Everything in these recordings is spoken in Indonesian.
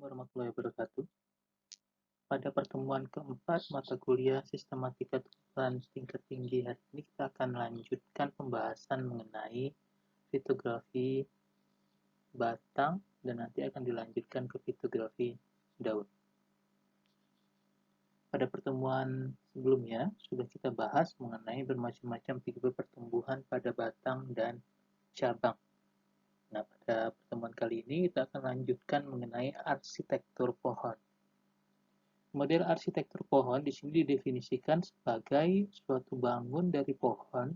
Warahmatullahi wabarakatuh. Pada pertemuan keempat mata kuliah Sistematika Tumbuhan Tingkat Tinggi hari ini kita akan melanjutkan pembahasan mengenai fitografi batang dan nanti akan dilanjutkan ke fitografi daun. Pada pertemuan sebelumnya sudah kita bahas mengenai bermacam-macam tipe pertumbuhan pada batang dan cabang. Nah, pada pertemuan kali ini kita akan lanjutkan mengenai arsitektur pohon. Model arsitektur pohon di sini didefinisikan sebagai suatu bangun dari pohon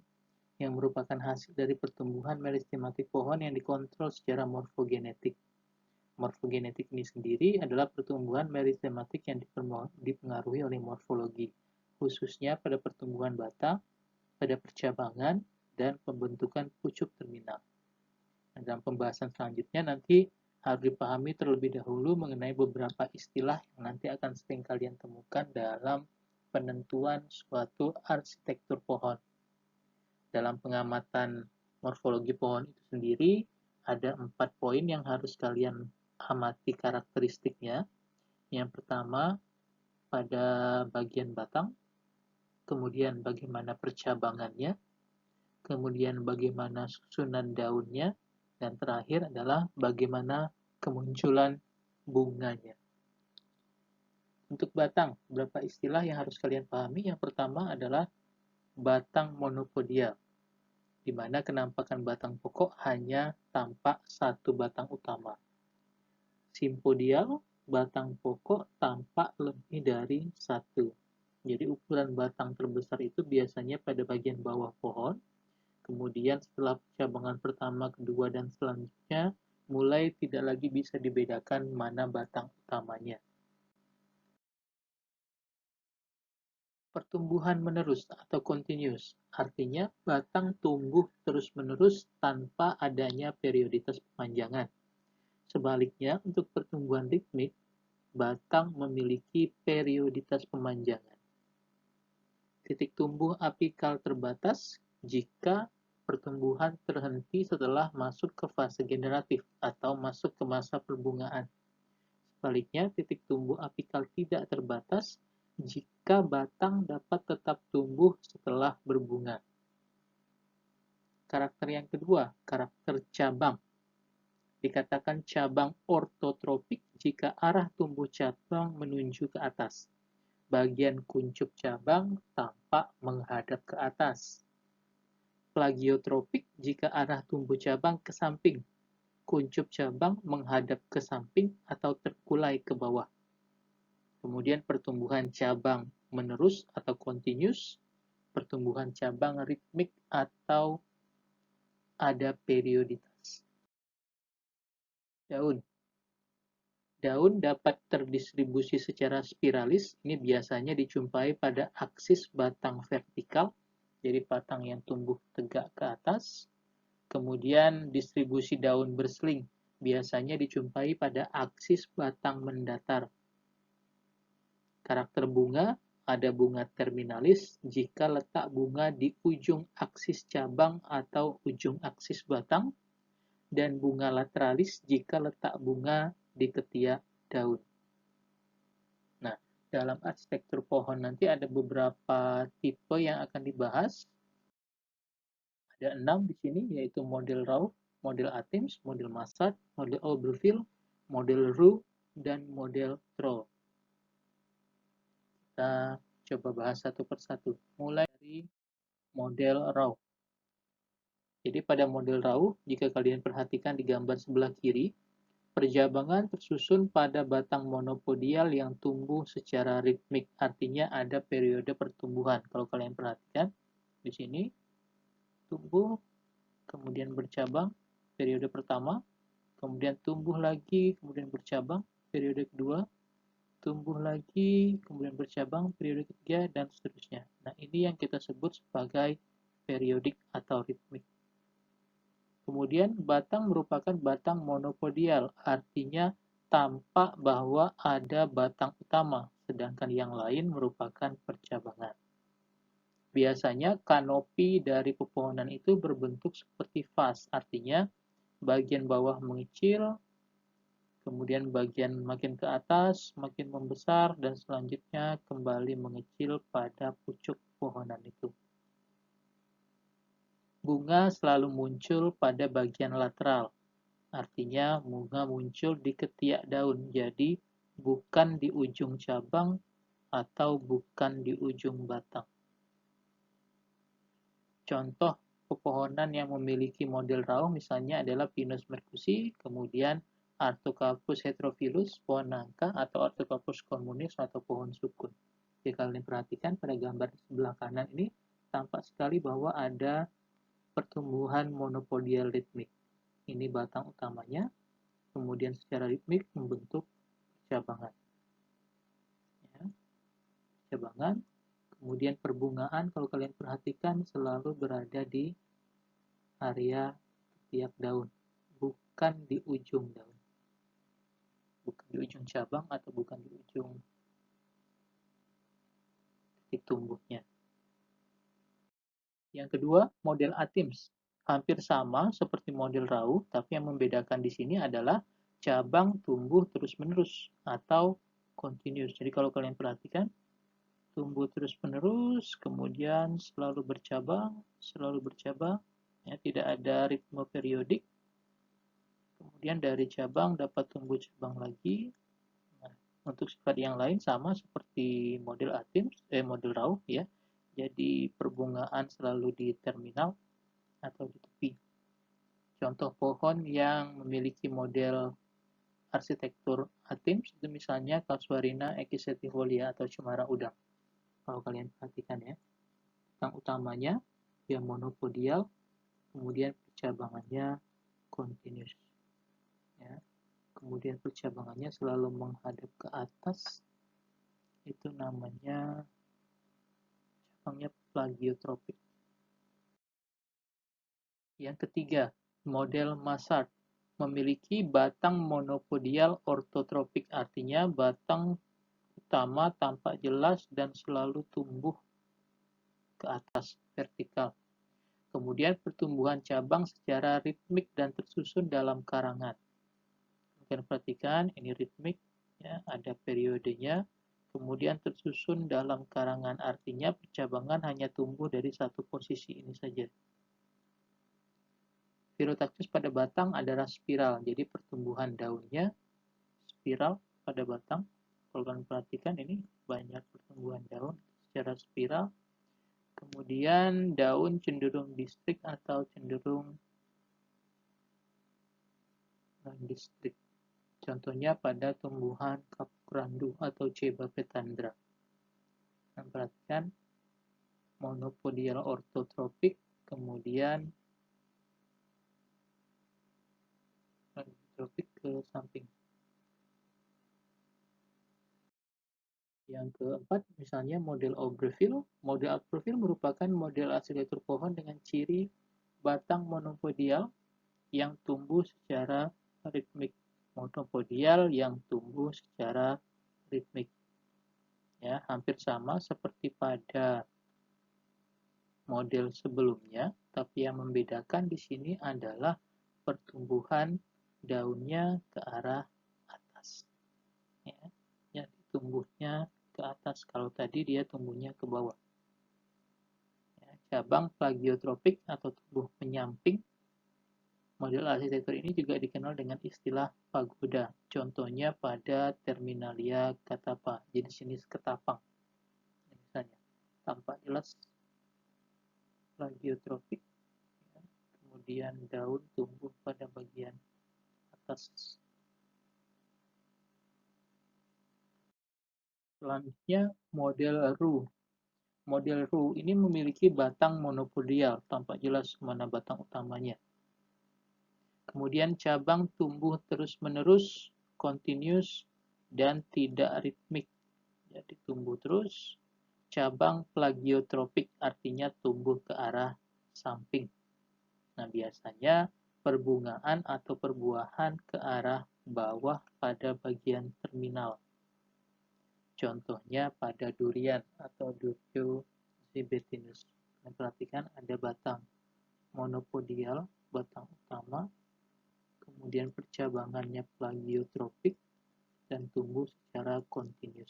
yang merupakan hasil dari pertumbuhan meristematik pohon yang dikontrol secara morfogenetik. Morfogenetik ini sendiri adalah pertumbuhan meristematik yang dipengaruhi oleh morfologi, khususnya pada pertumbuhan batang, pada percabangan, dan pembentukan pucuk terminal. Nah, dalam pembahasan selanjutnya nanti harus dipahami terlebih dahulu mengenai beberapa istilah yang nanti akan sering kalian temukan dalam penentuan suatu arsitektur pohon. Dalam pengamatan morfologi pohon itu sendiri, ada 4 poin yang harus kalian amati karakteristiknya. Yang pertama, pada bagian batang, kemudian bagaimana percabangannya, kemudian bagaimana susunan daunnya, dan terakhir adalah bagaimana kemunculan bunganya. Untuk batang, beberapa istilah yang harus kalian pahami. Yang pertama adalah batang monopodial, di mana kenampakan batang pokok hanya tampak satu batang utama. Simpodial, batang pokok tampak lebih dari satu. Jadi ukuran batang terbesar itu biasanya pada bagian bawah pohon. Kemudian setelah cabangan pertama, kedua, dan selanjutnya, mulai tidak lagi bisa dibedakan mana batang utamanya. Pertumbuhan menerus atau continuous, artinya batang tumbuh terus-menerus tanpa adanya perioditas pemanjangan. Sebaliknya, untuk pertumbuhan ritmik, batang memiliki perioditas pemanjangan. Titik tumbuh apikal terbatas jika pertumbuhan terhenti setelah masuk ke fase generatif atau masuk ke masa perbungaan. Sebaliknya, titik tumbuh apikal tidak terbatas jika batang dapat tetap tumbuh setelah berbunga. Karakter yang kedua, karakter cabang. Dikatakan cabang ortotropik jika arah tumbuh cabang menuju ke atas. Bagian kuncup cabang tampak menghadap ke atas. Plagiotropik jika arah tumbuh cabang ke samping. Kuncup cabang menghadap ke samping atau terkulai ke bawah. Kemudian pertumbuhan cabang menerus atau continuous, pertumbuhan cabang ritmik atau ada perioditas. Daun. Daun dapat terdistribusi secara spiralis, ini biasanya dijumpai pada aksis batang vertikal, jadi batang yang tumbuh tegak ke atas. Kemudian distribusi daun berseling, biasanya dijumpai pada aksis batang mendatar. Karakter bunga, ada bunga terminalis jika letak bunga di ujung aksis cabang atau ujung aksis batang, dan bunga lateralis jika letak bunga di ketiak daun. Nah, dalam arsitektur pohon nanti ada beberapa tipe yang akan dibahas. Ada 6 di sini, yaitu model Rauch, model Athens, model Massard, model Oberville, model Roux, dan model Troll. Kita coba bahas satu persatu. Mulai dari model Rauch. Jadi pada model Rauch, jika kalian perhatikan di gambar sebelah kiri, percabangan tersusun pada batang monopodial yang tumbuh secara ritmik, artinya ada periode pertumbuhan. Kalau kalian perhatikan di sini, tumbuh, kemudian bercabang, periode pertama, kemudian tumbuh lagi, kemudian bercabang, periode kedua, tumbuh lagi, kemudian bercabang, periode ketiga, dan seterusnya. Nah, ini yang kita sebut sebagai periodik atau ritmik. Kemudian batang merupakan batang monopodial, artinya tampak bahwa ada batang utama, sedangkan yang lain merupakan percabangan. Biasanya kanopi dari pepohonan itu berbentuk seperti vas, artinya bagian bawah mengecil, kemudian bagian makin ke atas makin membesar, dan selanjutnya kembali mengecil pada pucuk pohonan itu. Bunga selalu muncul pada bagian lateral, artinya bunga muncul di ketiak daun, jadi bukan di ujung cabang atau bukan di ujung batang. Contoh pepohonan yang memiliki model raung misalnya adalah Pinus mercusi, kemudian Artocarpus heterophyllus, pohon nangka, atau Artocarpus communis atau pohon sukun. Jika kalian perhatikan pada gambar di sebelah kanan ini, tampak sekali bahwa ada pertumbuhan monopodial ritmik. Ini batang utamanya, kemudian secara ritmik membentuk cabangan. Ya, cabangan. Kemudian perbungaan, kalau kalian perhatikan, selalu berada di area ketiak daun, bukan di ujung daun. Bukan di ujung cabang atau bukan di ujung titik tumbuhnya. Yang kedua, model atims. Hampir sama seperti model rau, tapi yang membedakan di sini adalah cabang tumbuh terus-menerus atau continuous. Jadi kalau kalian perhatikan, tumbuh terus-menerus, kemudian selalu bercabang, ya, tidak ada ritme periodik. Kemudian dari cabang dapat tumbuh cabang lagi. Nah, untuk sifat yang lain sama seperti model atims, model rauh ya. Jadi perbungaan selalu di terminal atau di tepi. Contoh pohon yang memiliki model arsitektur atims itu misalnya Casuarina echisetifolia atau cemara udang. Kalau kalian perhatikan ya, yang utamanya dia monopodial, kemudian percabangannya continuous. Ya. Kemudian percabangannya selalu menghadap ke atas, itu namanya cabangnya plagiotropik. Yang ketiga, model Massard memiliki batang monopodial ortotropik, artinya batang utama tampak jelas dan selalu tumbuh ke atas vertikal. Kemudian pertumbuhan cabang secara ritmik dan tersusun dalam karangan. Kalian perhatikan ini ritmik, ya, ada periodenya, kemudian tersusun dalam karangan, artinya percabangan hanya tumbuh dari satu posisi ini saja. Phyllotaxis pada batang adalah spiral, jadi pertumbuhan daunnya spiral pada batang. Kalau kalian perhatikan ini banyak pertumbuhan daun secara spiral. Kemudian daun cenderung distrik atau cenderung non-distrik. Contohnya pada tumbuhan kapuk randu atau Ceiba petandra. Nah, perhatikan monopodial ortotropik, kemudian tropik ke samping. Yang keempat, misalnya model Oberville. Model Oberville merupakan model arsitektur pohon dengan ciri batang monopodial yang tumbuh secara ritmik. Monopodial yang tumbuh secara ritmik. Ya, hampir sama seperti pada model sebelumnya, tapi yang membedakan di sini adalah pertumbuhan daunnya ke arah atas. Ya, jadi tumbuhnya ke atas, kalau tadi dia tumbuhnya ke bawah. Ya, cabang plagiotropik atau tumbuh penyamping. Model arsitektur ini juga dikenal dengan istilah pagoda. Contohnya pada Terminalia catapa, jenis jenis ketapang. Misalnya, tampak jelas plagiotropik, ya. Kemudian daun tumbuh pada bagian atas. Selanjutnya model Ru. Model Ru ini memiliki batang monopodial, tampak jelas mana batang utamanya. Kemudian cabang tumbuh terus-menerus, continuous, dan tidak ritmik. Jadi tumbuh terus. Cabang plagiotropik artinya tumbuh ke arah samping. Nah, biasanya perbungaan atau perbuahan ke arah bawah pada bagian terminal. Contohnya pada durian atau Durio zebetinus. Perhatikan ada batang monopodial, batang utama, kemudian kemudian percabangannya plagiotropik, dan tumbuh secara kontinus.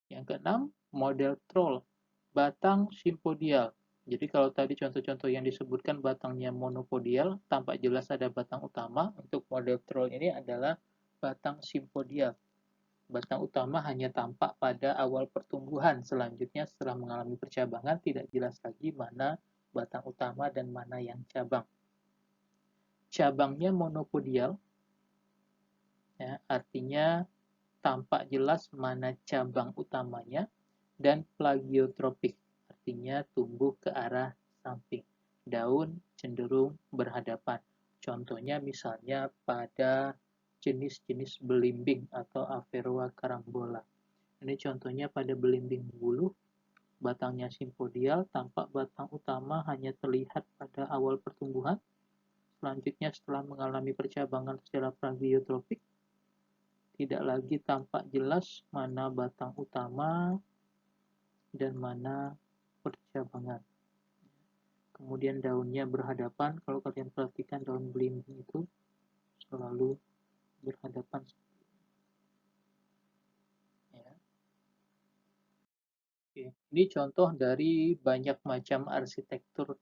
Yang keenam, model troll, batang simpodial. Jadi kalau tadi contoh-contoh yang disebutkan batangnya monopodial, tampak jelas ada batang utama. Untuk model troll ini adalah batang simpodial. Batang utama hanya tampak pada awal pertumbuhan. Selanjutnya setelah mengalami percabangan, tidak jelas lagi mana batang utama dan mana yang cabang. Cabangnya monopodial, ya, artinya tampak jelas mana cabang utamanya, dan plagiotropik, artinya tumbuh ke arah samping. Daun cenderung berhadapan. Contohnya misalnya pada jenis-jenis belimbing atau Averrhoa carambola. Ini contohnya pada belimbing buluh, batangnya simpodial, tampak batang utama hanya terlihat pada awal pertumbuhan. Selanjutnya setelah mengalami percabangan secara plagiotropik, tidak lagi tampak jelas mana batang utama dan mana percabangan. Kemudian daunnya berhadapan. Kalau kalian perhatikan daun belimbing itu selalu berhadapan. Ya. Oke. Ini contoh dari banyak macam arsitektur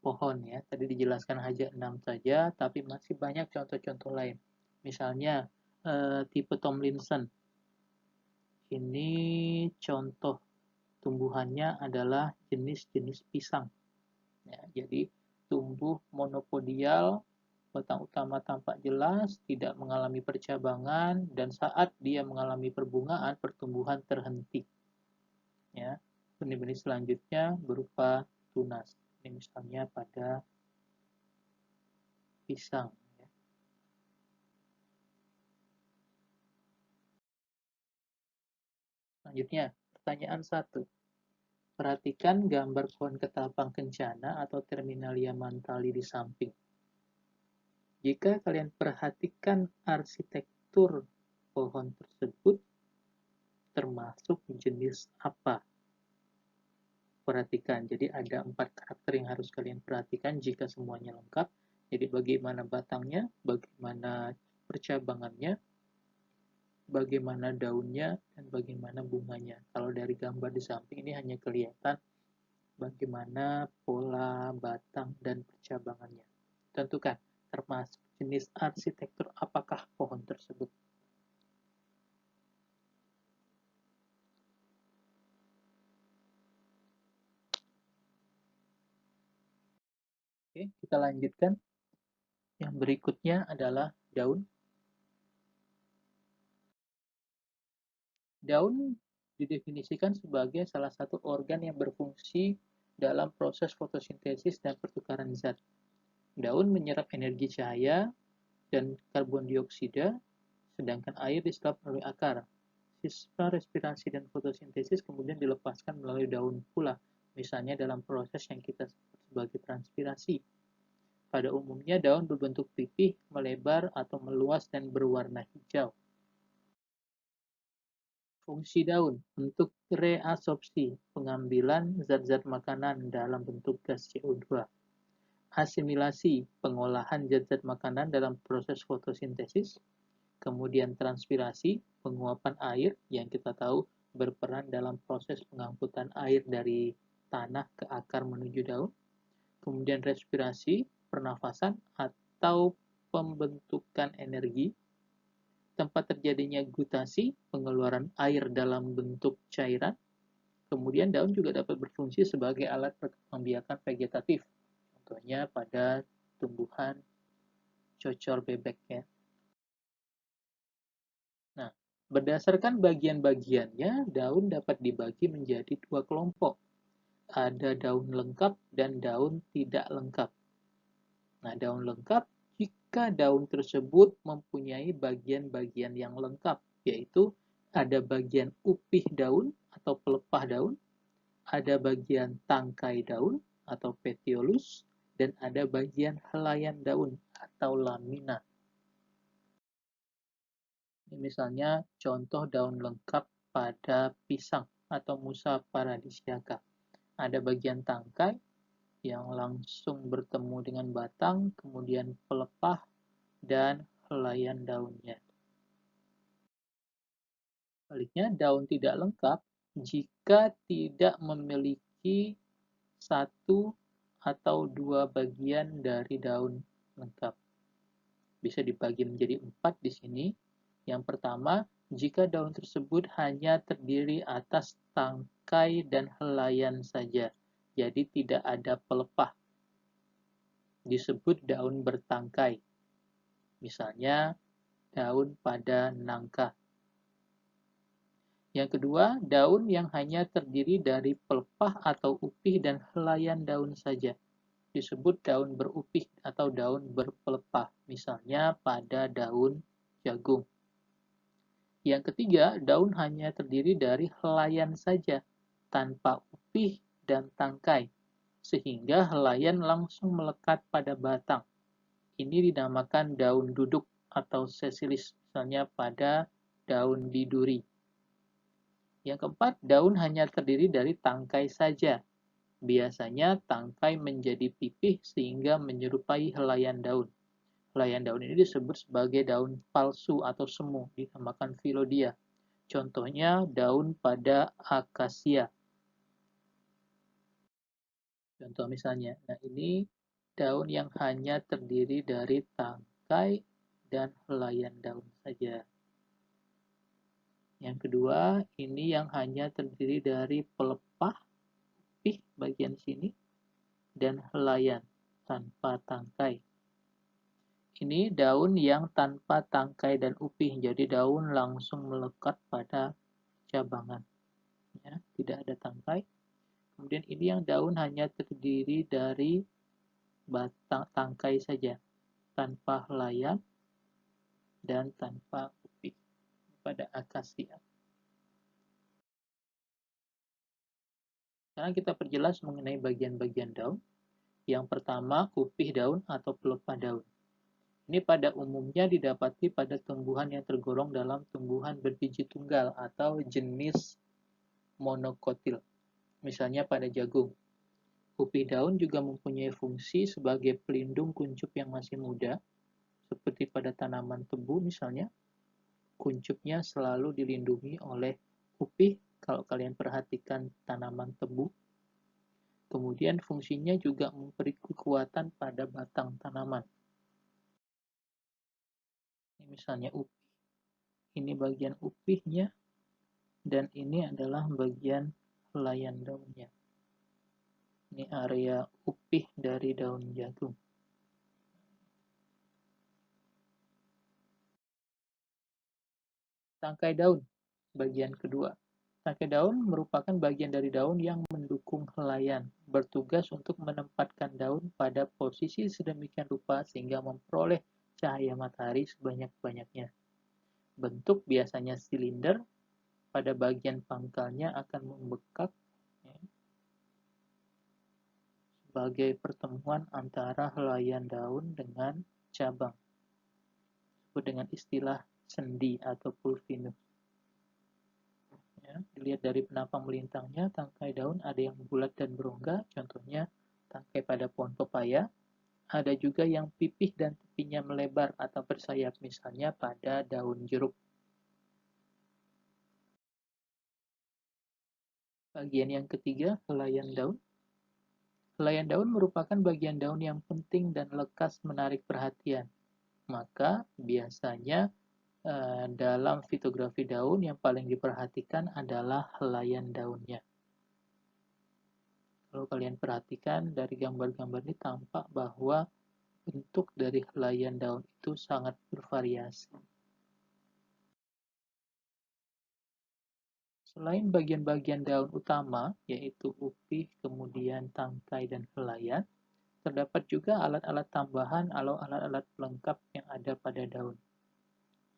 pohon ya. Tadi dijelaskan hanya 6 saja, tapi masih banyak contoh-contoh lain. Misalnya tipe Tomlinson. Ini contoh tumbuhannya adalah jenis-jenis pisang. Ya, jadi tumbuh monopodial, batang utama tampak jelas, tidak mengalami percabangan, dan saat dia mengalami perbungaan, pertumbuhan terhenti. Ya, benih-benih selanjutnya berupa tunas. Ini misalnya pada pisang. Ya. Selanjutnya, pertanyaan 1. Perhatikan gambar pohon ketapang kencana atau Terminalia mantali di samping. Jika kalian perhatikan arsitektur pohon tersebut, termasuk jenis apa? Perhatikan, jadi ada 4 karakter yang harus kalian perhatikan jika semuanya lengkap. Jadi bagaimana batangnya, bagaimana percabangannya, bagaimana daunnya, dan bagaimana bunganya. Kalau dari gambar di samping ini hanya kelihatan bagaimana pola batang dan percabangannya. Tentukan, termasuk jenis arsitektur apakah pohon tersebut. Oke, kita lanjutkan. Yang berikutnya adalah daun. Daun didefinisikan sebagai salah satu organ yang berfungsi dalam proses fotosintesis dan pertukaran zat. Daun menyerap energi cahaya dan karbon dioksida, sedangkan air diserap melalui akar. Sisa respirasi dan fotosintesis kemudian dilepaskan melalui daun pula, misalnya dalam proses yang kita sebut sebagai transpirasi. Pada umumnya daun berbentuk pipih, melebar atau meluas dan berwarna hijau. Fungsi daun untuk reabsorpsi, pengambilan zat-zat makanan dalam bentuk gas CO2. Asimilasi, pengolahan zat-zat makanan dalam proses fotosintesis. Kemudian transpirasi, penguapan air yang kita tahu berperan dalam proses pengangkutan air dari tanah ke akar menuju daun. Kemudian respirasi, pernafasan atau pembentukan energi. Tempat terjadinya gutasi, pengeluaran air dalam bentuk cairan. Kemudian daun juga dapat berfungsi sebagai alat perkembangbiakan vegetatif. Contohnya pada tumbuhan cocor bebek ya. Nah, berdasarkan bagian-bagiannya, daun dapat dibagi menjadi 2 kelompok. Ada daun lengkap dan daun tidak lengkap. Nah, daun lengkap jika daun tersebut mempunyai bagian-bagian yang lengkap, yaitu ada bagian upih daun atau pelepah daun, ada bagian tangkai daun atau petiolus, dan ada bagian helaian daun atau lamina. Ini misalnya contoh daun lengkap pada pisang atau Musa paradisiaca. Ada bagian tangkai, yang langsung bertemu dengan batang, kemudian pelepah, dan helaian daunnya. Sebaliknya, daun tidak lengkap jika tidak memiliki satu atau dua bagian dari daun lengkap. Bisa dibagi menjadi 4 di sini. Yang pertama, jika daun tersebut hanya terdiri atas tangkai dan helaian saja, jadi tidak ada pelepah, disebut daun bertangkai. Misalnya, daun pada nangka. Yang kedua, daun yang hanya terdiri dari pelepah atau upih dan helaian daun saja, disebut daun berupih atau daun berpelepah, misalnya pada daun jagung. Yang ketiga, daun hanya terdiri dari helaian saja, tanpa upih dan tangkai, sehingga helaian langsung melekat pada batang. Ini dinamakan daun duduk atau sesilis, misalnya pada daun biduri. Yang keempat, daun hanya terdiri dari tangkai saja. Biasanya tangkai menjadi pipih sehingga menyerupai helaian daun. Helaian daun ini disebut sebagai daun palsu atau semu, dinamakan Phyllodia. Contohnya daun pada akasia. Contoh misalnya, nah ini daun yang hanya terdiri dari tangkai dan helaian daun saja. Yang kedua, ini yang hanya terdiri dari pelepah, pih bagian sini, dan helaian tanpa tangkai. Ini daun yang tanpa tangkai dan upih, jadi daun langsung melekat pada cabangan. Ya, tidak ada tangkai. Kemudian ini yang daun hanya terdiri dari batang tangkai saja, tanpa helaian dan tanpa upih pada akasia. Sekarang kita perjelas mengenai bagian-bagian daun. Yang pertama, upih daun atau pelepah daun. Ini pada umumnya didapati pada tumbuhan yang tergolong dalam tumbuhan berbiji tunggal atau jenis monokotil. Misalnya pada jagung. Upih daun juga mempunyai fungsi sebagai pelindung kuncup yang masih muda, seperti pada tanaman tebu misalnya. Kuncupnya selalu dilindungi oleh upih kalau kalian perhatikan tanaman tebu. Kemudian fungsinya juga memberi kekuatan pada batang tanaman. Ini misalnya upih. Ini bagian upihnya, dan ini adalah bagian helaian daunnya. Ini area upih dari daun jagung. Tangkai daun, bagian kedua. Tangkai daun merupakan bagian dari daun yang mendukung helaian, bertugas untuk menempatkan daun pada posisi sedemikian rupa sehingga memperoleh cahaya matahari sebanyak-banyaknya. Bentuk biasanya silinder, pada bagian pangkalnya akan membekak, ya, sebagai pertemuan antara helaian daun dengan cabang, disebut dengan istilah sendi atau pulvinus. Ya, dilihat dari penampang melintangnya, tangkai daun ada yang bulat dan berongga, contohnya tangkai pada pohon pepaya. Ada juga yang pipih dan tepinya melebar atau bersayap, misalnya pada daun jeruk. Bagian yang ketiga, helaian daun. Helaian daun merupakan bagian daun yang penting dan lekas menarik perhatian. Maka biasanya dalam fitografi daun yang paling diperhatikan adalah helaian daunnya. Kalau kalian perhatikan dari gambar-gambar ini tampak bahwa bentuk dari helaian daun itu sangat bervariasi. Selain bagian-bagian daun utama, yaitu upih, kemudian tangkai, dan helaian, terdapat juga alat-alat tambahan atau alat-alat pelengkap yang ada pada daun.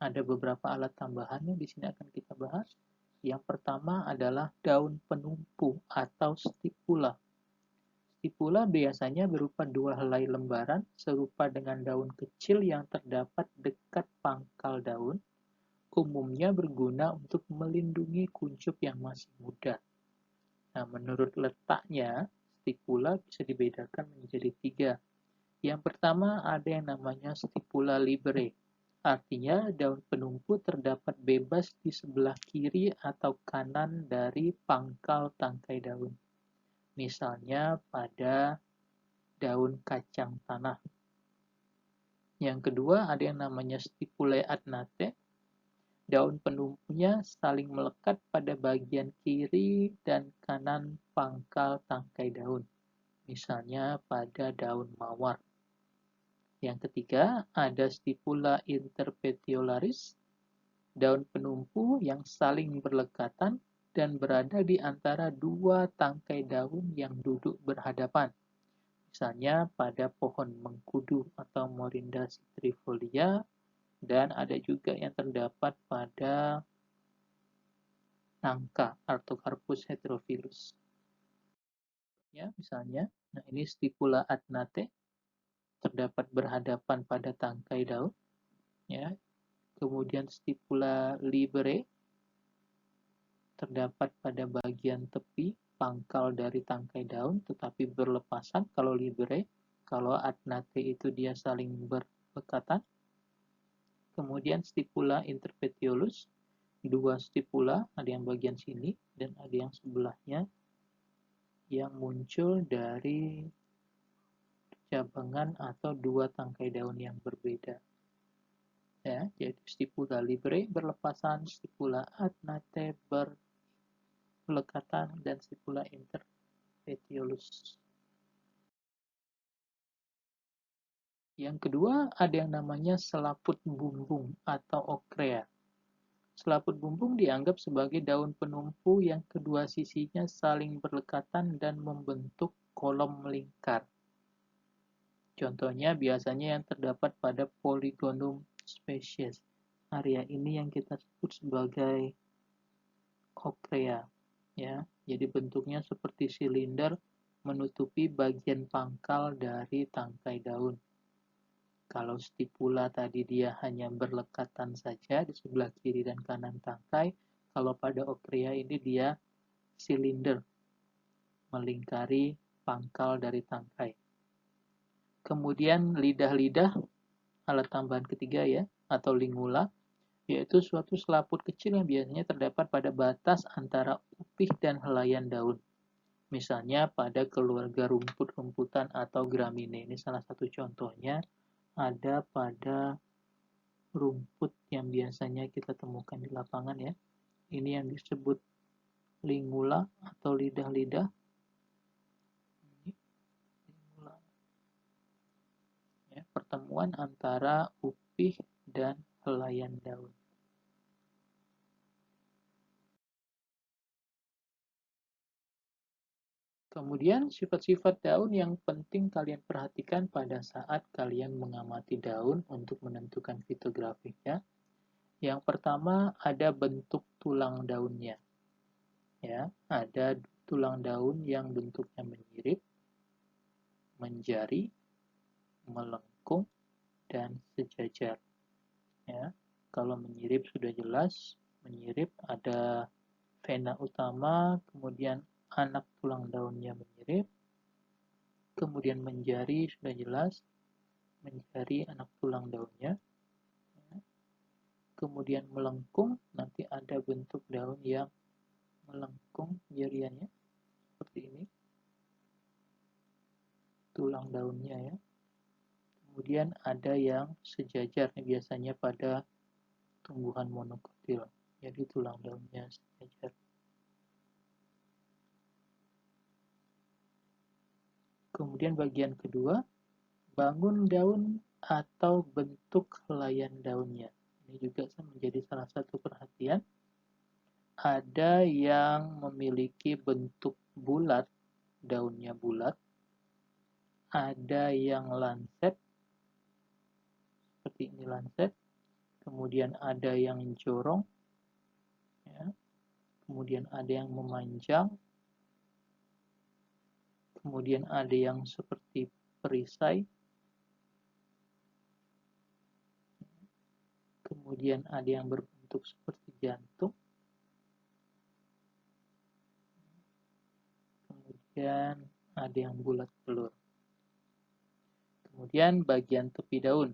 Ada beberapa alat tambahan yang di sini akan kita bahas. Yang pertama adalah daun penumpu atau stipula. Stipula biasanya berupa dua helai lembaran serupa dengan daun kecil yang terdapat dekat pangkal daun, umumnya berguna untuk melindungi kuncup yang masih muda. Nah, menurut letaknya, stipula bisa dibedakan menjadi 3. Yang pertama ada yang namanya stipula libere. Artinya daun penumpu terdapat bebas di sebelah kiri atau kanan dari pangkal tangkai daun. Misalnya pada daun kacang tanah. Yang kedua ada yang namanya stipulae adnate. Daun penumpunya saling melekat pada bagian kiri dan kanan pangkal tangkai daun. Misalnya pada daun mawar. Yang ketiga, ada stipula interpetiolaris, daun penumpu yang saling berdekatan dan berada di antara dua tangkai daun yang duduk berhadapan. Misalnya pada pohon mengkudu atau Morinda citrifolia, dan ada juga yang terdapat pada nangka Artocarpus heterophyllus. Ya, misalnya, nah ini stipula adnate terdapat berhadapan pada tangkai daun, ya. Kemudian stipula libere terdapat pada bagian tepi pangkal dari tangkai daun tetapi berlepasan kalau libere. Kalau adnate itu dia saling berdekatan. Kemudian stipula interpetiolus, dua stipula, ada yang bagian sini dan ada yang sebelahnya yang muncul dari cabangan atau dua tangkai daun yang berbeda. Ya, jadi stipula libere berlepasan, stipula adnate berlekatan, dan stipula interpetiolus. Yang kedua ada yang namanya selaput bumbung atau okrea. Selaput bumbung dianggap sebagai daun penumpu yang kedua sisinya saling berdekatan dan membentuk kolom melingkar. Contohnya biasanya yang terdapat pada Polygonum species. Area ini yang kita sebut sebagai okrea. Ya, jadi bentuknya seperti silinder menutupi bagian pangkal dari tangkai daun. Kalau stipula tadi dia hanya berlekatan saja di sebelah kiri dan kanan tangkai, kalau pada okrea ini dia silinder melingkari pangkal dari tangkai. Kemudian lidah-lidah, alat tambahan ketiga ya, atau lingula, yaitu suatu selaput kecil yang biasanya terdapat pada batas antara upih dan helaian daun. Misalnya pada keluarga rumput-rumputan atau gramine. Ini salah satu contohnya ada pada rumput yang biasanya kita temukan di lapangan ya. Ini yang disebut lingula atau lidah-lidah. Ya, pertemuan antara upih dan helaian daun. Kemudian sifat-sifat daun yang penting kalian perhatikan pada saat kalian mengamati daun untuk menentukan fitografiknya. Yang pertama ada bentuk tulang daunnya. Ya, ada tulang daun yang bentuknya menyirip, menjari, melengkung, dan sejajar. Ya, kalau menyirip sudah jelas, menyirip ada vena utama, kemudian anak tulang daunnya menyirip, kemudian menjari sudah jelas, menjari anak tulang daunnya, kemudian melengkung, nanti ada bentuk daun yang melengkung jariannya, seperti ini, tulang daunnya ya. Kemudian ada yang sejajar, biasanya pada tumbuhan monokotil, jadi tulang daunnya sejajar. Kemudian bagian kedua, bangun daun atau bentuk helaian daunnya. Ini juga menjadi salah satu perhatian. Ada yang memiliki bentuk bulat, daunnya bulat. Ada yang lancet, seperti ini lancet. Kemudian ada yang jorong, ya. Kemudian ada yang memanjang. Kemudian ada yang seperti perisai. Kemudian ada yang berbentuk seperti jantung. Kemudian ada yang bulat telur. Kemudian bagian tepi daun,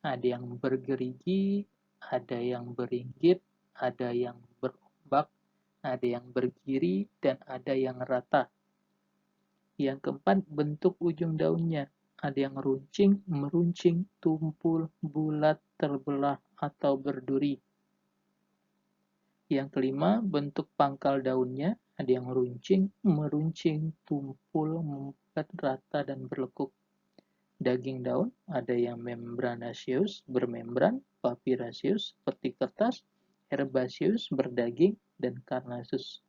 ada yang bergerigi, ada yang beringgit, ada yang berombak, ada yang bergiri, dan ada yang rata. Yang keempat, bentuk ujung daunnya. Ada yang runcing, meruncing, tumpul, bulat, terbelah, atau berduri. Yang kelima, bentuk pangkal daunnya. Ada yang runcing, meruncing, tumpul, membulat, rata, dan berlekuk. Daging daun, ada yang membranaceous, bermembran, papiraceous, seperti kertas, herbaceous, berdaging, dan carnaceous.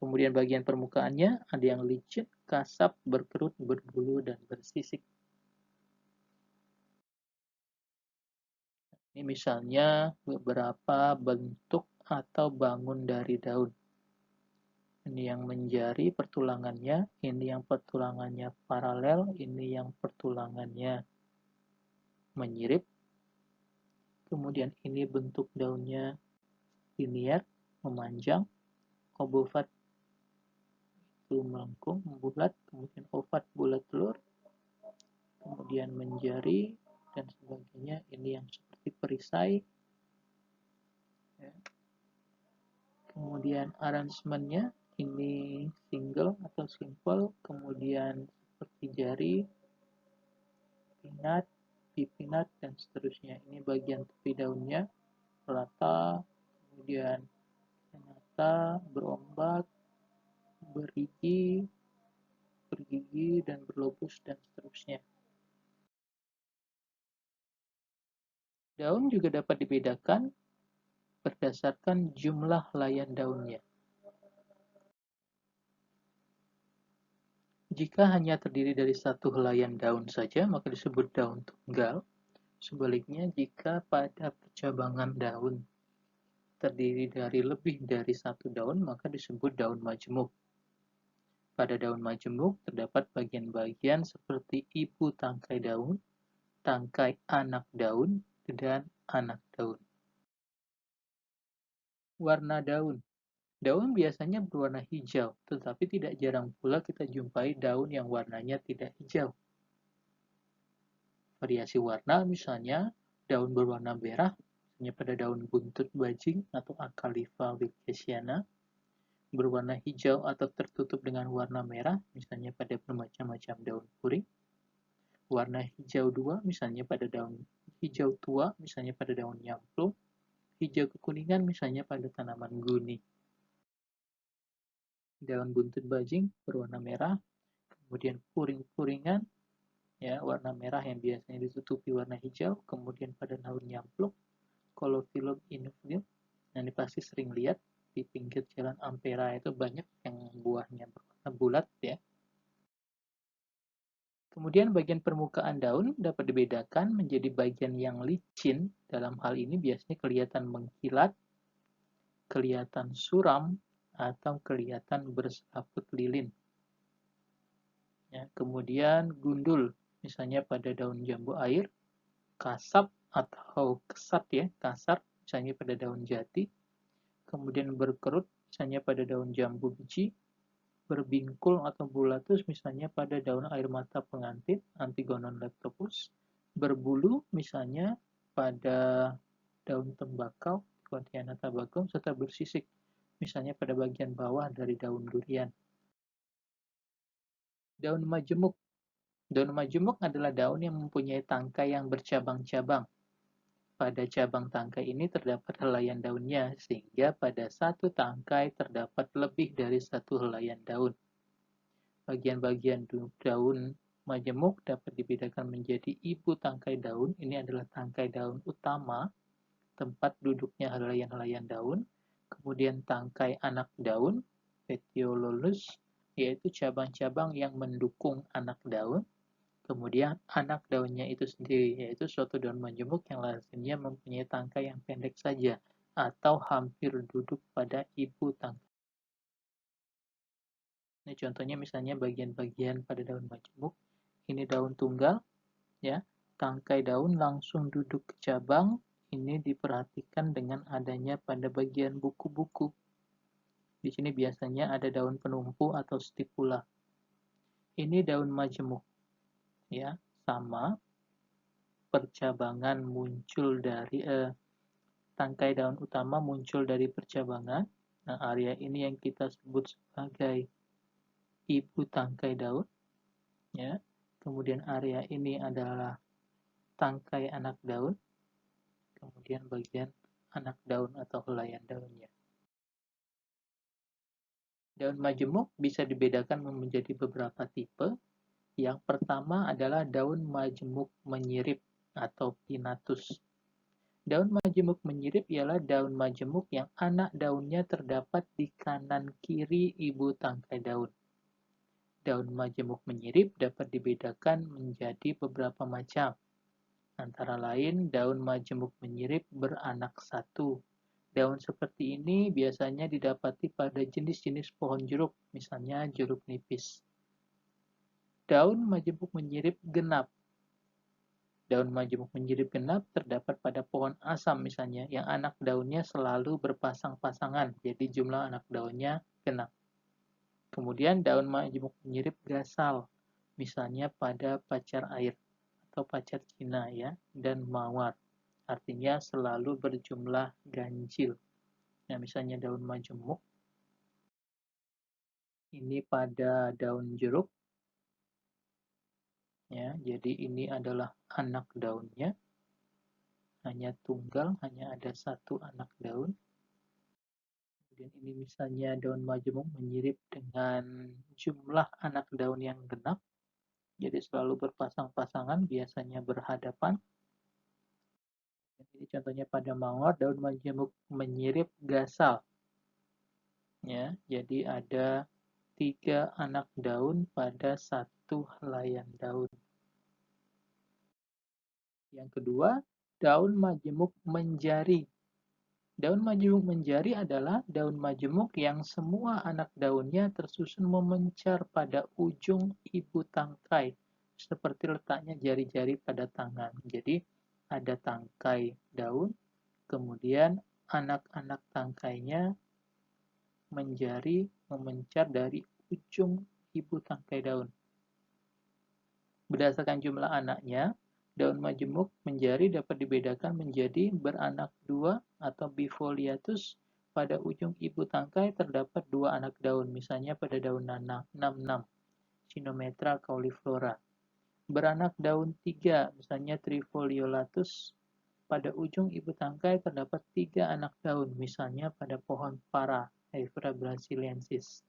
Kemudian bagian permukaannya ada yang licin, kasar, berkerut, berbulu, dan bersisik. Ini misalnya beberapa bentuk atau bangun dari daun. Ini yang menjari pertulangannya, ini yang pertulangannya paralel, ini yang pertulangannya menyirip. Kemudian ini bentuk daunnya linier, memanjang, obovat itu melengkung, membulat, kemudian ovat bulat telur, kemudian menjari, dan sebagainya. Ini yang seperti perisai. Kemudian arrangementnya, ini single atau simple, kemudian seperti jari, pinat, pipinat, dan seterusnya. Ini bagian tepi daunnya, rata, kemudian nyata, berombak, bergigi, dan berlobus, dan seterusnya. Daun juga dapat dibedakan berdasarkan jumlah layan daunnya. Jika hanya terdiri dari satu helaian daun saja, maka disebut daun tunggal. Sebaliknya, jika pada percabangan daun terdiri dari lebih dari satu daun, maka disebut daun majemuk. Pada daun majemuk terdapat bagian-bagian seperti ibu tangkai daun, tangkai anak daun, dan anak daun. Warna daun. Daun biasanya berwarna hijau, tetapi tidak jarang pula kita jumpai daun yang warnanya tidak hijau. Variasi warna misalnya daun berwarna merah, misalnya pada daun buntut bajing atau Acalypha wilkesiana, berwarna hijau atau tertutup dengan warna merah, misalnya pada bermacam-macam daun puring. Warna hijau dua, misalnya pada daun hijau tua, misalnya pada daun nyamplung. Hijau kekuningan, misalnya pada tanaman guni. Daun buntut bajing berwarna merah, kemudian puring-puringan, ya, warna merah yang biasanya ditutupi warna hijau, kemudian pada daun nyamplung, Colophilum inufilum. Nah, ini pasti sering lihat di pinggir jalan Ampera itu banyak yang buahnya berwarna bulat ya. Kemudian bagian permukaan daun dapat dibedakan menjadi bagian yang licin, dalam hal ini biasanya kelihatan mengkilat, kelihatan suram, atau kelihatan berserabut lilin. Ya, kemudian gundul, misalnya pada daun jambu air, kasap atau kesat ya, kasar, misalnya pada daun jati, kemudian berkerut, misalnya pada daun jambu biji, berbingkul atau bulatus, misalnya pada daun air mata pengantin, Antigonon leptopus, berbulu, misalnya pada daun tembakau, Quintiana tabacum, serta bersisik, misalnya pada bagian bawah dari daun durian. Daun majemuk. Daun majemuk adalah daun yang mempunyai tangkai yang bercabang-cabang. Pada cabang tangkai ini terdapat helaian daunnya, sehingga pada satu tangkai terdapat lebih dari satu helaian daun. Bagian-bagian daun majemuk dapat dibedakan menjadi ibu tangkai daun. Ini adalah tangkai daun utama, tempat duduknya helaian-helaian daun. Kemudian tangkai anak daun, petiololus, yaitu cabang-cabang yang mendukung anak daun. Kemudian anak daunnya itu sendiri, yaitu suatu daun majemuk yang lazimnya mempunyai tangkai yang pendek saja atau hampir duduk pada ibu tangkai. Ini contohnya misalnya bagian-bagian pada daun majemuk. Ini daun tunggal, ya. Tangkai daun langsung duduk ke cabang. Ini diperhatikan dengan adanya pada bagian buku-buku. Di sini biasanya ada daun penumpu atau stipula. Ini daun majemuk, ya, sama percabangan muncul dari tangkai daun utama muncul dari percabangan. Nah, area ini yang kita sebut sebagai ibu tangkai daun, ya. Kemudian area ini adalah tangkai anak daun, kemudian bagian anak daun atau helaian daunnya. Daun majemuk bisa dibedakan menjadi beberapa tipe. Yang pertama adalah daun majemuk menyirip atau pinnatus. Daun majemuk menyirip ialah daun majemuk yang anak daunnya terdapat di kanan kiri ibu tangkai daun. Daun majemuk menyirip dapat dibedakan menjadi beberapa macam. Antara lain, daun majemuk menyirip beranak satu. Daun seperti ini biasanya didapati pada jenis-jenis pohon jeruk, misalnya jeruk nipis. Daun majemuk menyirip genap. Daun majemuk menyirip genap terdapat pada pohon asam misalnya, yang anak daunnya selalu berpasang-pasangan, jadi jumlah anak daunnya genap. Kemudian daun majemuk menyirip gasal, misalnya pada pacar air atau pacar Cina ya, dan mawar. Artinya selalu berjumlah ganjil. Nah, misalnya daun majemuk ini pada daun jeruk ya, jadi ini adalah anak daunnya, hanya tunggal, hanya ada satu anak daun. Kemudian ini misalnya daun majemuk menyirip dengan jumlah anak daun yang genap, jadi selalu berpasang-pasangan, biasanya berhadapan. Ini contohnya pada mawar, daun majemuk menyirip gasal. Ya, jadi ada 3 anak daun pada satu helaian daun. Yang kedua, daun majemuk menjari. Daun majemuk menjari adalah daun majemuk yang semua anak daunnya tersusun memencar pada ujung ibu tangkai, seperti letaknya jari-jari pada tangan. Jadi, ada tangkai daun, kemudian anak-anak tangkainya menjari memencar dari ujung ibu tangkai daun. Berdasarkan jumlah anaknya, daun majemuk menjari dapat dibedakan menjadi beranak dua atau bifoliatus. Pada ujung ibu tangkai terdapat 2 anak daun, misalnya pada daun nam-nam, Cynometra cauliflora. Beranak daun 3, misalnya trifoliolatus. Pada ujung ibu tangkai terdapat 3 anak daun, misalnya pada pohon para, Hevera brasiliensis.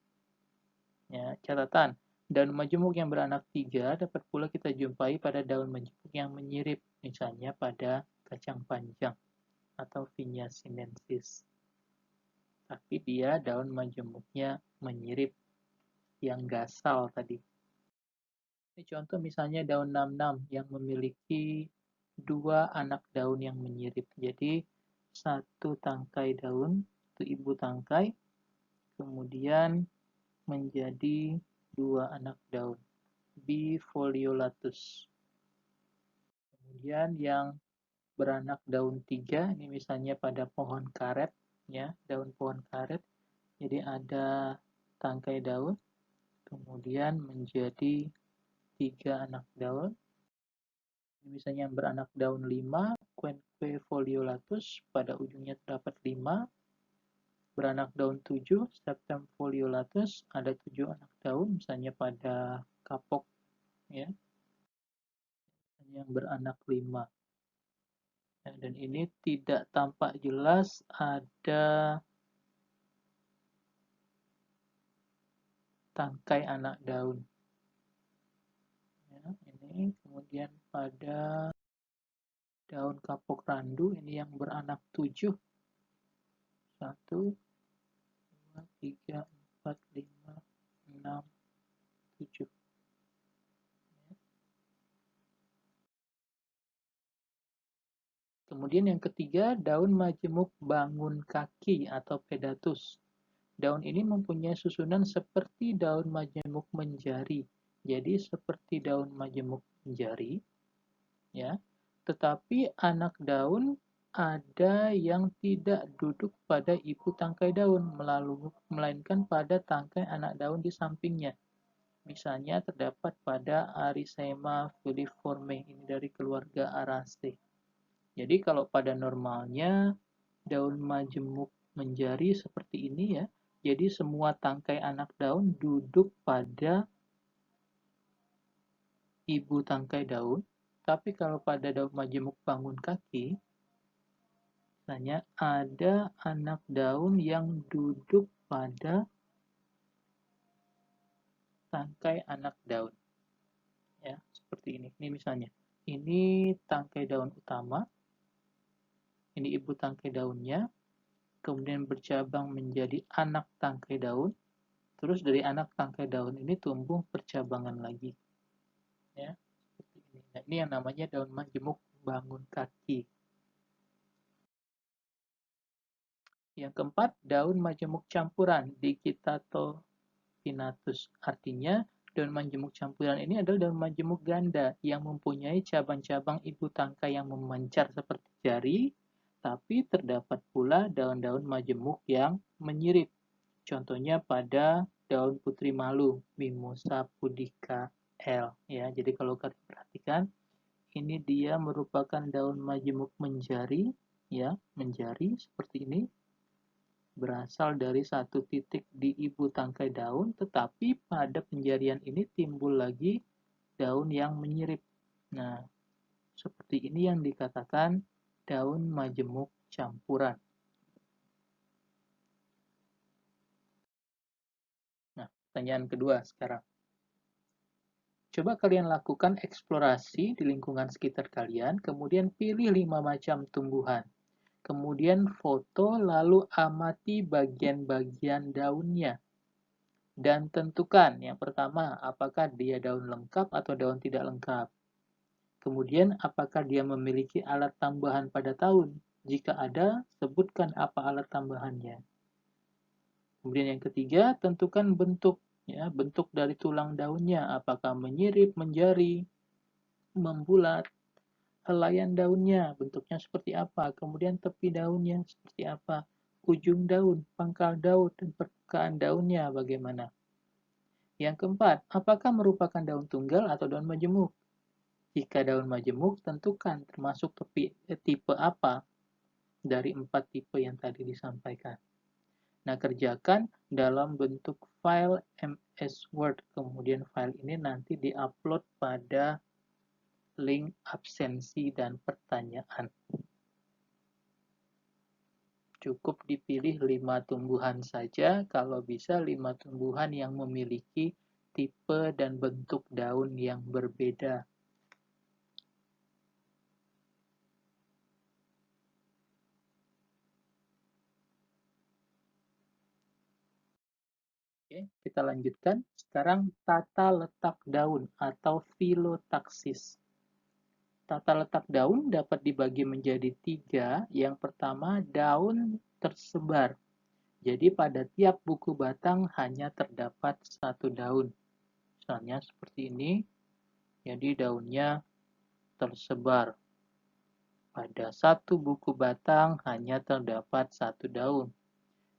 Ya, catatan, daun majemuk yang beranak 3 dapat pula kita jumpai pada daun majemuk yang menyirip, misalnya pada kacang panjang atau Vigna sinensis. Tapi dia daun majemuknya menyirip, yang gasal tadi. Ini contoh misalnya daun nam-nam yang memiliki 2 anak daun yang menyirip. Jadi, satu tangkai daun, itu ibu tangkai, kemudian menjadi 2 anak daun, bifoliolatus. Kemudian yang beranak daun 3, ini misalnya pada pohon karet, ya, daun pohon karet. Jadi ada tangkai daun, kemudian menjadi 3 anak daun. Ini misalnya yang beranak daun 5, Quenque foliolatus, pada ujungnya terdapat 5. Beranak daun 7, Septem foliolatus, ada 7 anak daun, misalnya pada kapok, ya, yang beranak 5. Ya, dan ini tidak tampak jelas ada tangkai anak daun. Ya, ini kemudian pada daun kapok randu, ini yang beranak 7. 1, 2, 3, 4, 5, 6, 7. Kemudian yang ketiga, daun majemuk bangun kaki atau pedatus. Daun ini mempunyai susunan seperti daun majemuk menjari. Jadi seperti daun majemuk menjari, ya. Tetapi anak daun ada yang tidak duduk pada ibu tangkai daun, melainkan pada tangkai anak daun di sampingnya. Misalnya terdapat pada Arisema filiforme, ini dari keluarga Araceae. Jadi kalau pada normalnya daun majemuk menjari seperti ini ya. Jadi semua tangkai anak daun duduk pada ibu tangkai daun. Tapi kalau pada daun majemuk bangun kaki, misalnya ada anak daun yang duduk pada tangkai anak daun. Ya, seperti ini. Ini misalnya. Ini tangkai daun utama. Ini ibu tangkai daunnya. Kemudian bercabang menjadi anak tangkai daun. Terus dari anak tangkai daun ini tumbuh percabangan lagi. Ya, seperti ini. Nah, ini yang namanya daun majemuk bangun kaki. Yang keempat, daun majemuk campuran, Digitatopinatus. Artinya, daun majemuk campuran ini adalah daun majemuk ganda yang mempunyai cabang-cabang ibu tangkai yang memancar seperti jari, tapi terdapat pula daun-daun majemuk yang menyirip. Contohnya pada daun putri malu, Mimosa pudica L. Ya, jadi kalau kalian perhatikan, ini dia merupakan daun majemuk menjari, ya, menjari seperti ini, berasal dari satu titik di ibu tangkai daun, tetapi pada penjarian ini timbul lagi daun yang menyirip. Nah, seperti ini yang dikatakan daun majemuk campuran. Nah, pertanyaan kedua sekarang. Coba kalian lakukan eksplorasi di lingkungan sekitar kalian, kemudian pilih 5 macam tumbuhan. Kemudian foto lalu amati bagian-bagian daunnya. Dan tentukan yang pertama, apakah dia daun lengkap atau daun tidak lengkap. Kemudian, apakah dia memiliki alat tambahan pada daun? Jika ada, sebutkan apa alat tambahannya. Kemudian yang ketiga, tentukan bentuk, ya, bentuk dari tulang daunnya, apakah menyirip, menjari, membulat, helaian daunnya, bentuknya seperti apa, kemudian tepi daunnya seperti apa, ujung daun, pangkal daun, dan permukaan daunnya bagaimana. Yang keempat, apakah merupakan daun tunggal atau daun majemuk? Jika daun majemuk, tentukan termasuk tipe apa dari 4 tipe yang tadi disampaikan. Nah, kerjakan dalam bentuk file MS Word. Kemudian file ini nanti diupload pada link absensi dan pertanyaan. Cukup dipilih 5 tumbuhan saja, kalau bisa 5 tumbuhan yang memiliki tipe dan bentuk daun yang berbeda. Oke, kita lanjutkan. Sekarang tata letak daun atau filotaksis. Tata letak daun dapat dibagi menjadi 3. Yang pertama, daun tersebar. Jadi pada tiap buku batang hanya terdapat 1 daun. Misalnya seperti ini. Jadi daunnya tersebar. Pada 1 buku batang hanya terdapat 1 daun.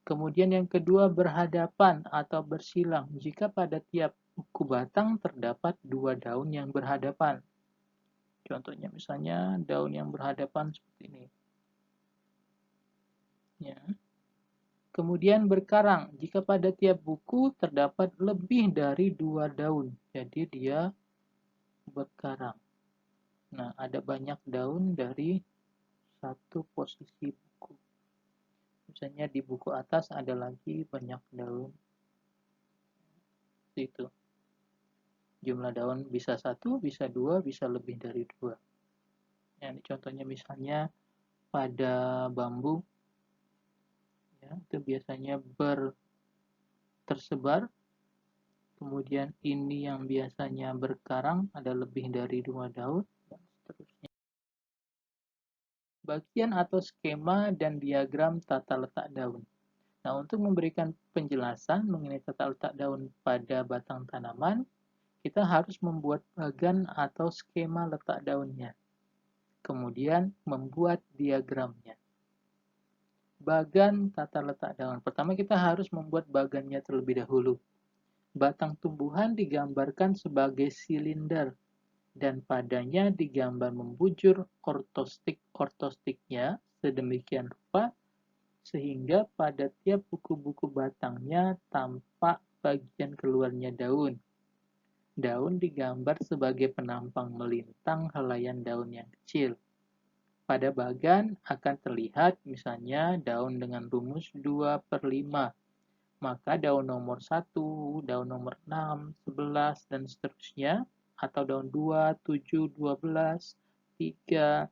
Kemudian yang kedua, berhadapan atau bersilang. Jika pada tiap buku batang terdapat 2 daun yang berhadapan. Contohnya misalnya daun yang berhadapan seperti ini. Ya. Kemudian berkarang. Jika pada tiap buku terdapat lebih dari 2 daun. Jadi dia berkarang. Nah, ada banyak daun dari satu posisi buku. Misalnya di buku atas ada lagi banyak daun. Itu. Jumlah daun bisa 1, bisa 2, bisa lebih dari 2. Ya, ini contohnya misalnya pada bambu, ya, itu biasanya tersebar. Kemudian ini yang biasanya berkarang, ada lebih dari 2 daun, dan seterusnya. Bagian atau skema dan diagram tata letak daun. Nah, untuk memberikan penjelasan mengenai tata letak daun pada batang tanaman, kita harus membuat bagan atau skema letak daunnya. Kemudian membuat diagramnya. Bagan tata letak daun. Pertama kita harus membuat bagannya terlebih dahulu. Batang tumbuhan digambarkan sebagai silinder dan padanya digambar membujur ortostik-ortostiknya sedemikian rupa sehingga pada tiap buku-buku batangnya tampak bagian keluarnya daun. Daun digambar sebagai penampang melintang helaian daun yang kecil. Pada bagan akan terlihat misalnya daun dengan rumus 2/5. Maka daun nomor 1, daun nomor 6, 11, dan seterusnya, atau daun 2, 7, 12, 3,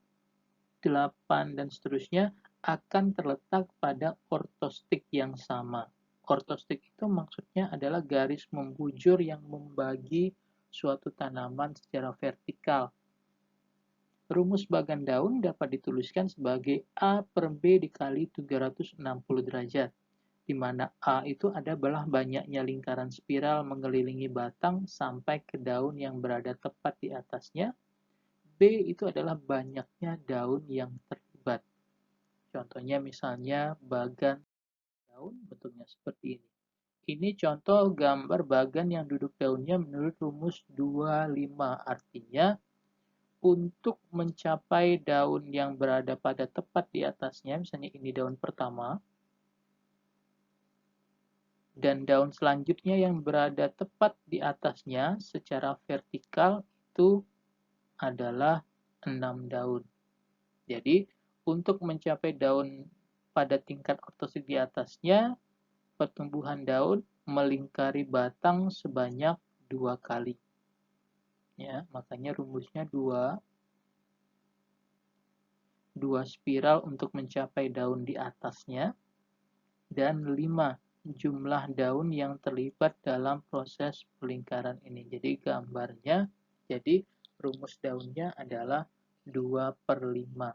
8, dan seterusnya, akan terletak pada ortostik yang sama. Ortostik itu maksudnya adalah garis membujur yang membagi suatu tanaman secara vertikal. Rumus bagan daun dapat dituliskan sebagai A per B dikali 360 derajat, di mana A itu adalah banyaknya lingkaran spiral mengelilingi batang sampai ke daun yang berada tepat di atasnya. B itu adalah banyaknya daun yang terlibat. Contohnya misalnya bagan daun bentuknya seperti ini. Ini contoh gambar bagan yang duduk daunnya menurut rumus 25. Artinya, untuk mencapai daun yang berada pada tepat di atasnya, misalnya ini daun pertama, dan daun selanjutnya yang berada tepat di atasnya secara vertikal itu adalah 6 daun. Jadi, untuk mencapai daun pada tingkat ortostik di atasnya, pertumbuhan daun melingkari batang sebanyak 2 kali. Ya, makanya rumusnya 2 spiral untuk mencapai daun di atasnya, dan 5 jumlah daun yang terlibat dalam proses pelingkaran ini. Jadi gambarnya, jadi rumus daunnya adalah 2/5.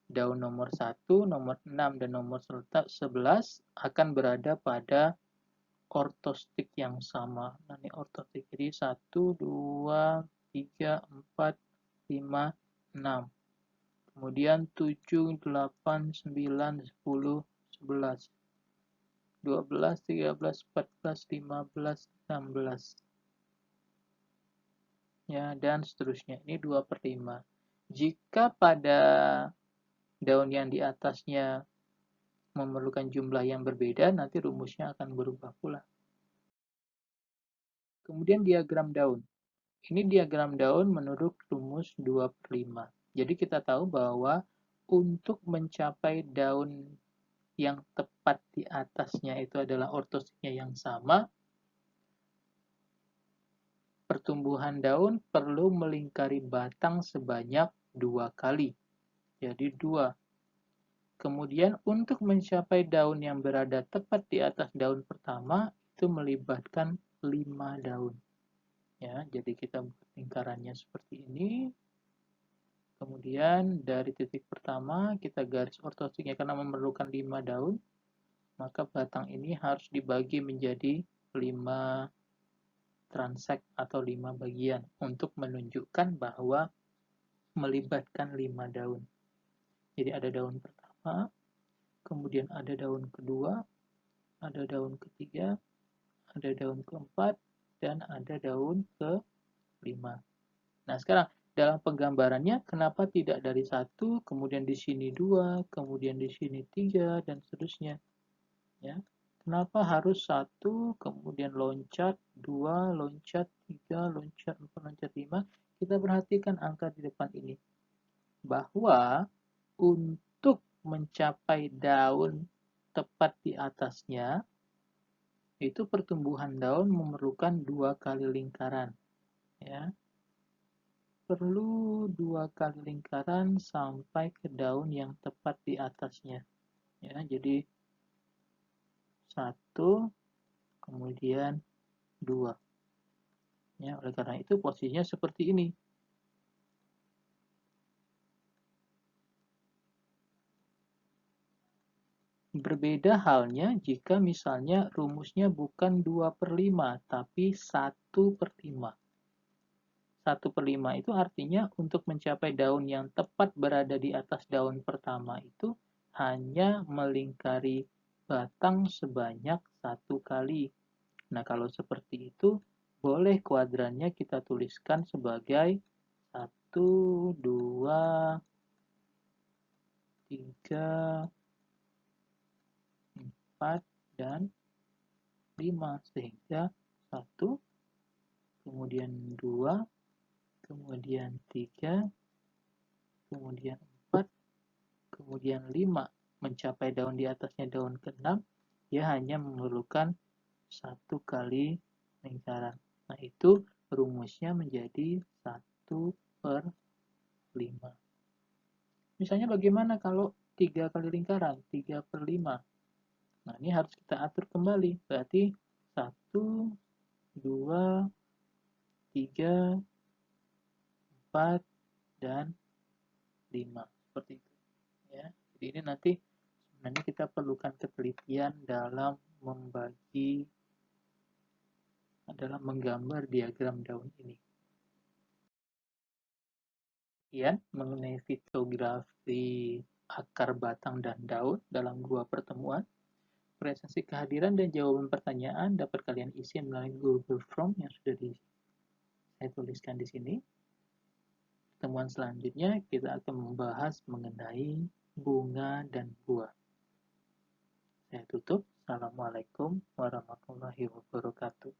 Daun nomor 1, nomor 6, dan nomor 11 akan berada pada ortostik yang sama. Nah, ini ortostik. Jadi 1, 2, 3, 4, 5, 6. Kemudian 7, 8, 9, 10, 11. 12, 13, 14, 15, 16. Ya, dan seterusnya. Ini 2/5. Jika pada daun yang di atasnya memerlukan jumlah yang berbeda, nanti rumusnya akan berubah pula. Kemudian diagram daun. Ini diagram daun menurut rumus 2/5. Jadi kita tahu bahwa untuk mencapai daun yang tepat di atasnya itu adalah ortostiknya yang sama, pertumbuhan daun perlu melingkari batang sebanyak 2 kali. Jadi 2. Kemudian untuk mencapai daun yang berada tepat di atas daun pertama, itu melibatkan 5 daun. Ya, jadi kita buat lingkarannya seperti ini. Kemudian dari titik pertama kita garis ortostiknya karena memerlukan 5 daun, maka batang ini harus dibagi menjadi 5 transek atau 5 bagian untuk menunjukkan bahwa melibatkan 5 daun. Jadi ada daun pertama, kemudian ada daun kedua, ada daun ketiga, ada daun keempat, dan ada daun kelima. Nah, sekarang dalam penggambarannya kenapa tidak dari 1, kemudian di sini 2, kemudian di sini 3, dan seterusnya. Ya. Kenapa harus 1, kemudian loncat, 2, loncat, 3, loncat, 4, loncat, 5. Kita perhatikan angka di depan ini. Bahwa untuk mencapai daun tepat di atasnya, itu pertumbuhan daun memerlukan 2 kali lingkaran. Ya. Perlu 2 kali lingkaran sampai ke daun yang tepat di atasnya. Ya, jadi 1, kemudian 2. Ya, oleh karena itu posisinya seperti ini. Berbeda halnya jika misalnya rumusnya bukan 2/5, tapi 1/5. 1/5 itu artinya untuk mencapai daun yang tepat berada di atas daun pertama itu hanya melingkari batang sebanyak 1 kali. Nah, kalau seperti itu, boleh kuadrannya kita tuliskan sebagai 1, 2, 3, 4, dan 5. Sehingga 1, kemudian 2, kemudian 3, kemudian 4, kemudian 5. Mencapai daun di atasnya daun ke-6, dia hanya memerlukan 1 kali lingkaran. Nah, itu rumusnya menjadi 1/5. Misalnya bagaimana kalau 3 kali lingkaran? 3/5. Nah, ini harus kita atur kembali. Berarti 1, 2, 3, 4, dan 5. Seperti itu. Ya. Jadi ini nanti sebenarnya kita perlukan ketelitian dalam menggambar diagram daun ini. Kemudian mengenai fitografi akar, batang, dan daun dalam 2 pertemuan. Presensi kehadiran dan jawaban pertanyaan dapat kalian isi melalui Google Form yang sudah saya tuliskan di sini. Pertemuan selanjutnya kita akan membahas mengenai bunga dan buah. Saya tutup. Assalamualaikum warahmatullahi wabarakatuh.